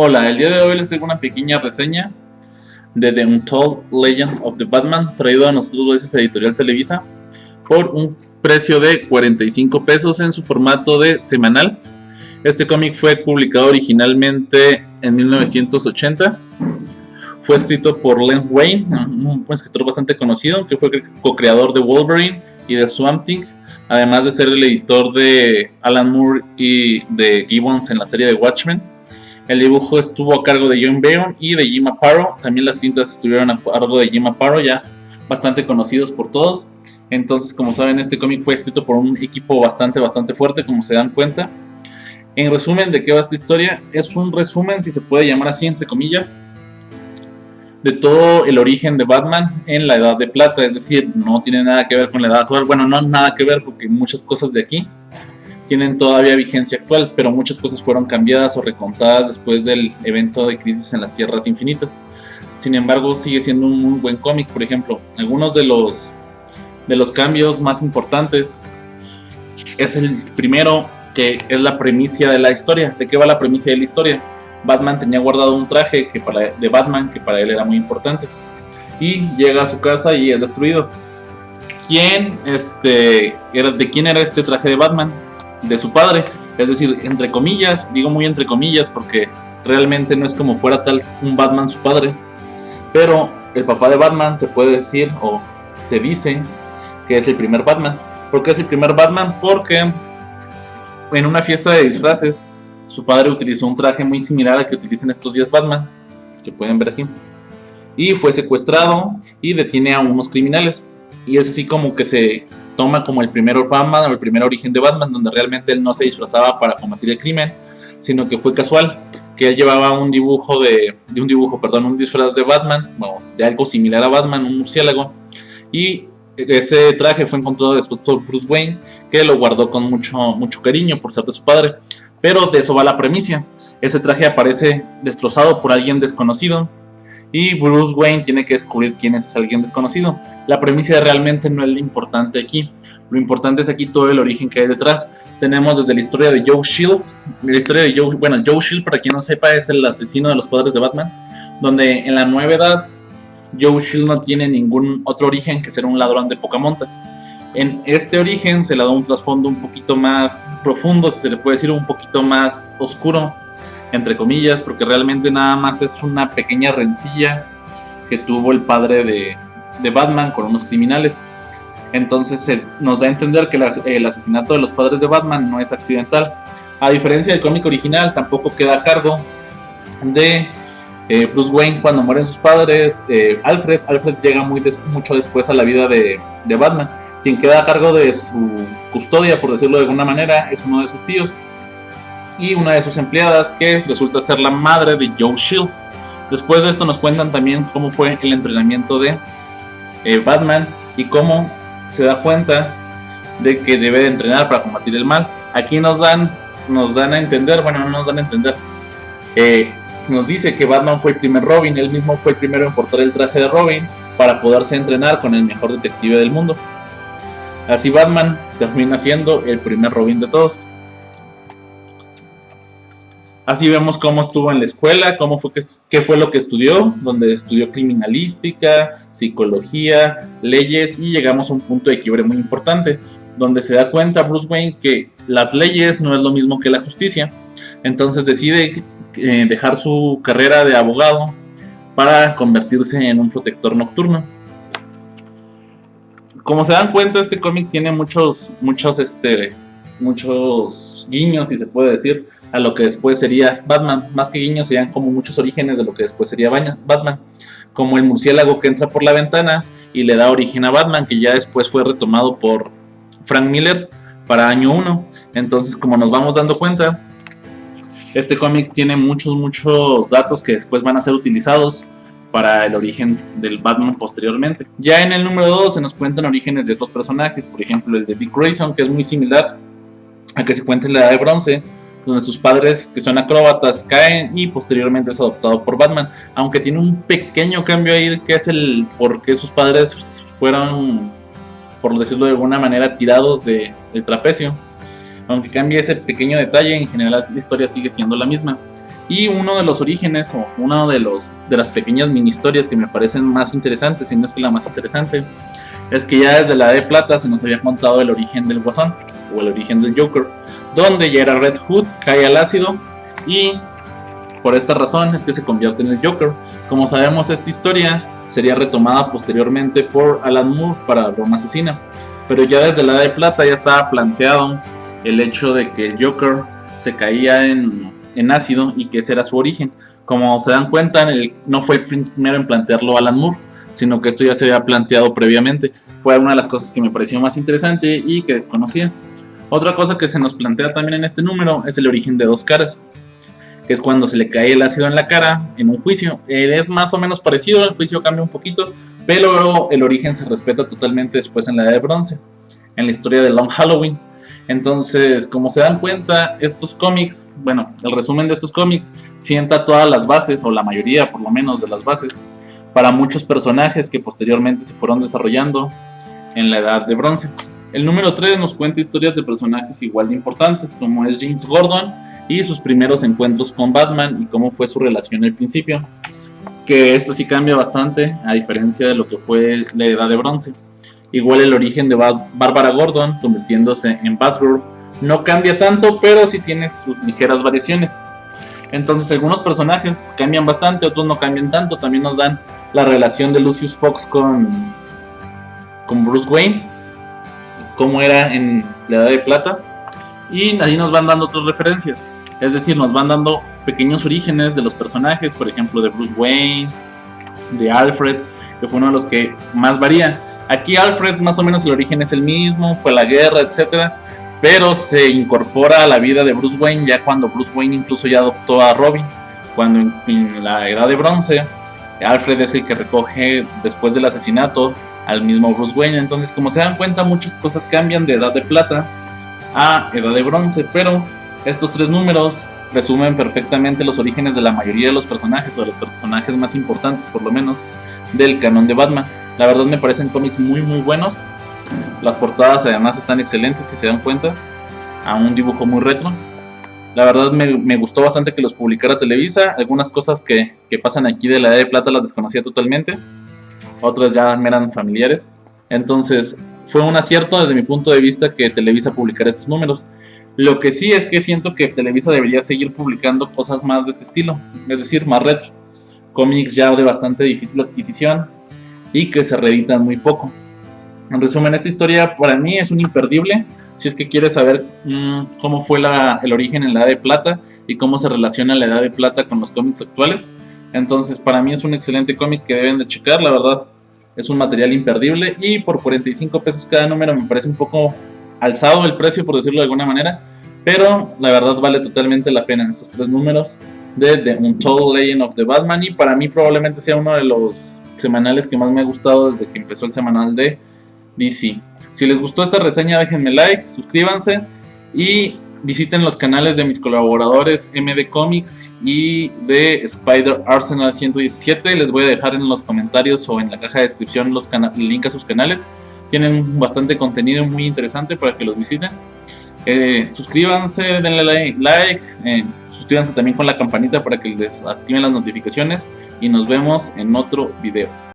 Hola, el día de hoy les traigo una pequeña reseña de The Untold Legend of the Batman, traído a nosotros gracias a Editorial Televisa por un precio de 45 pesos en su formato de semanal. Este cómic fue publicado originalmente en 1980. Fue escrito por Len Wein, un escritor bastante conocido, que fue co-creador de Wolverine y de Swamp Thing, además de ser el editor de Alan Moore y de Gibbons en la serie de Watchmen. El dibujo estuvo a cargo de John Byrne y de Jim Aparo. También las tintas estuvieron a cargo de Jim Aparo, ya bastante conocidos por todos. Entonces, como saben, este cómic fue escrito por un equipo bastante fuerte, como se dan cuenta. En resumen, ¿de qué va esta historia? Es un resumen, si se puede llamar así, entre comillas, de todo el origen de Batman en la Edad de Plata. Es decir, no tiene nada que ver con la Edad actual. Bueno, no nada que ver, porque muchas cosas de aquí tienen todavía vigencia actual, pero muchas cosas fueron cambiadas o recontadas después del evento de Crisis en las Tierras Infinitas. Sin embargo, sigue siendo un muy buen cómic. Por ejemplo, algunos de los cambios más importantes es el primero, que es la premisa de la historia. ¿De qué va la premisa de la historia? Batman tenía guardado un traje de Batman que para él era muy importante, y llega a su casa y es destruido. ¿De quién era este traje de Batman? De su padre. Es decir, entre comillas, digo muy entre comillas porque realmente no es como fuera tal un Batman su padre, pero el papá de Batman se puede decir, o se dice, que es el primer Batman. ¿Por qué es el primer Batman? Porque en una fiesta de disfraces su padre utilizó un traje muy similar al que utilizan estos días Batman, que pueden ver aquí, y fue secuestrado y detiene a unos criminales, y es así como que se toma como el primer Batman o el primer origen de Batman, donde realmente él no se disfrazaba para combatir el crimen, sino que fue casual, que él llevaba un disfraz de Batman, o de algo similar a Batman, un murciélago, y ese traje fue encontrado después por Bruce Wayne, que lo guardó con mucho cariño por ser de su padre. Pero de eso va la premisa. Ese traje aparece destrozado por alguien desconocido, y Bruce Wayne tiene que descubrir quién es ese alguien desconocido. La premisa realmente no es lo importante aquí. Lo importante es aquí todo el origen que hay detrás. Tenemos desde la historia de Joe Chill. Joe Chill, para quien no sepa, es el asesino de los padres de Batman, donde en la nueva edad Joe Chill no tiene ningún otro origen que ser un ladrón de poca monta. En este origen se le da un trasfondo un poquito más profundo, si se le puede decir, un poquito más oscuro, entre comillas, porque realmente nada más es una pequeña rencilla que tuvo el padre de Batman con unos criminales. Entonces nos da a entender que el asesinato de los padres de Batman no es accidental. A diferencia del cómic original, tampoco queda a cargo de Bruce Wayne cuando mueren sus padres. Alfred llega mucho después a la vida de Batman. Quien queda a cargo de su custodia, por decirlo de alguna manera, es uno de sus tíos y una de sus empleadas, que resulta ser la madre de Joe Chill. Después de esto nos cuentan también cómo fue el entrenamiento de Batman y cómo se da cuenta de que debe de entrenar para combatir el mal. Aquí nos dan a entender, bueno, no nos dan a entender, nos dice que Batman fue el primer Robin. Él mismo fue el primero en portar el traje de Robin para poderse entrenar con el mejor detective del mundo. Así Batman termina siendo el primer Robin de todos. Así vemos cómo estuvo en la escuela, qué fue lo que estudió, donde estudió criminalística, psicología, leyes, y llegamos a un punto de quiebre muy importante, donde se da cuenta Bruce Wayne que las leyes no es lo mismo que la justicia. Entonces decide dejar su carrera de abogado para convertirse en un protector nocturno. Como se dan cuenta, este cómic tiene muchos guiños, si se puede decir, a lo que después sería Batman. Más que guiños, serían como muchos orígenes de lo que después sería Batman, como el murciélago que entra por la ventana y le da origen a Batman, que ya después fue retomado por Frank Miller para año 1. Entonces, como nos vamos dando cuenta, este cómic tiene muchos datos que después van a ser utilizados para el origen del Batman posteriormente. Ya en el número 2 se nos cuentan orígenes de otros personajes, por ejemplo el de Dick Grayson, que es muy similar a que se cuenta en la Edad de Bronce, donde sus padres, que son acróbatas, caen y posteriormente es adoptado por Batman, aunque tiene un pequeño cambio ahí, que es el por qué sus padres fueron, por decirlo de alguna manera, tirados del trapecio. Aunque cambie ese pequeño detalle, en general la historia sigue siendo la misma. Y uno de los orígenes, o uno de las pequeñas mini historias que me parecen más interesantes, si no es que la más interesante, es que ya desde la Edad de Plata se nos había contado el origen del Guasón, o el origen del Joker, donde ya era Red Hood, cae al ácido, y por esta razón es que se convierte en el Joker. Como sabemos, esta historia sería retomada posteriormente por Alan Moore para Broma Asesina, pero ya desde la Edad de Plata ya estaba planteado el hecho de que el Joker se caía en ácido y que ese era su origen. Como se dan cuenta, no fue el primero en plantearlo Alan Moore, sino que esto ya se había planteado previamente. Fue una de las cosas que me pareció más interesante y que desconocía. Otra cosa que se nos plantea también en este número es el origen de Dos Caras, que es cuando se le cae el ácido en la cara en un juicio. Es más o menos parecido, el juicio cambia un poquito, pero el origen se respeta totalmente después en la Edad de Bronce, en la historia de Long Halloween. Entonces, como se dan cuenta, estos cómics, bueno, el resumen de estos cómics sienta todas las bases, o la mayoría por lo menos de las bases, para muchos personajes que posteriormente se fueron desarrollando en la Edad de Bronce. El número 3 nos cuenta historias de personajes igual de importantes, como es James Gordon y sus primeros encuentros con Batman y cómo fue su relación al principio, que esto sí cambia bastante a diferencia de lo que fue la Edad de Bronce. Igual el origen de Bárbara Gordon convirtiéndose en Batgirl no cambia tanto, pero sí tiene sus ligeras variaciones. Entonces algunos personajes cambian bastante, otros no cambian tanto. También nos dan la relación de Lucius Fox con Bruce Wayne, cómo era en la Edad de Plata, y ahí nos van dando otras referencias. Es decir, nos van dando pequeños orígenes de los personajes, por ejemplo de Bruce Wayne, de Alfred, que fue uno de los que más varía. Aquí Alfred más o menos el origen es el mismo, fue la guerra, etc. Pero se incorpora a la vida de Bruce Wayne ya cuando Bruce Wayne incluso ya adoptó a Robin. Cuando en la Edad de Bronce, Alfred es el que recoge después del asesinato al mismo Bruce Wayne. Entonces, como se dan cuenta, muchas cosas cambian de Edad de Plata a Edad de Bronce, pero estos 3 números resumen perfectamente los orígenes de la mayoría de los personajes, o de los personajes más importantes por lo menos del canon de Batman. La verdad me parecen cómics muy muy buenos. Las portadas además están excelentes, si se dan cuenta, a un dibujo muy retro. La verdad me gustó bastante que los publicara Televisa. Algunas cosas que pasan aquí de la Edad de Plata las desconocía totalmente, otras ya me eran familiares. Entonces fue un acierto desde mi punto de vista que Televisa publicara estos números. Lo que sí es que siento que Televisa debería seguir publicando cosas más de este estilo, es decir, más retro, cómics ya de bastante difícil adquisición y que se reeditan muy poco. En resumen, esta historia para mí es un imperdible si es que quieres saber cómo fue el origen en la Edad de Plata y cómo se relaciona la Edad de Plata con los cómics actuales. Entonces para mí es un excelente cómic que deben de checar. La verdad es un material imperdible, y por 45 pesos cada número me parece un poco alzado el precio, por decirlo de alguna manera, pero la verdad vale totalmente la pena esos 3 números de The Untold Legend of the Batman, y para mí probablemente sea uno de los semanales que más me ha gustado desde que empezó el semanal de DC. Si les gustó esta reseña, déjenme like, suscríbanse y visiten los canales de mis colaboradores MD Comics y de Spider Arsenal 117. Les voy a dejar en los comentarios o en la caja de descripción el link a sus canales. Tienen bastante contenido muy interesante para que los visiten. Suscríbanse, denle like, suscríbanse también con la campanita para que les activen las notificaciones, y nos vemos en otro video.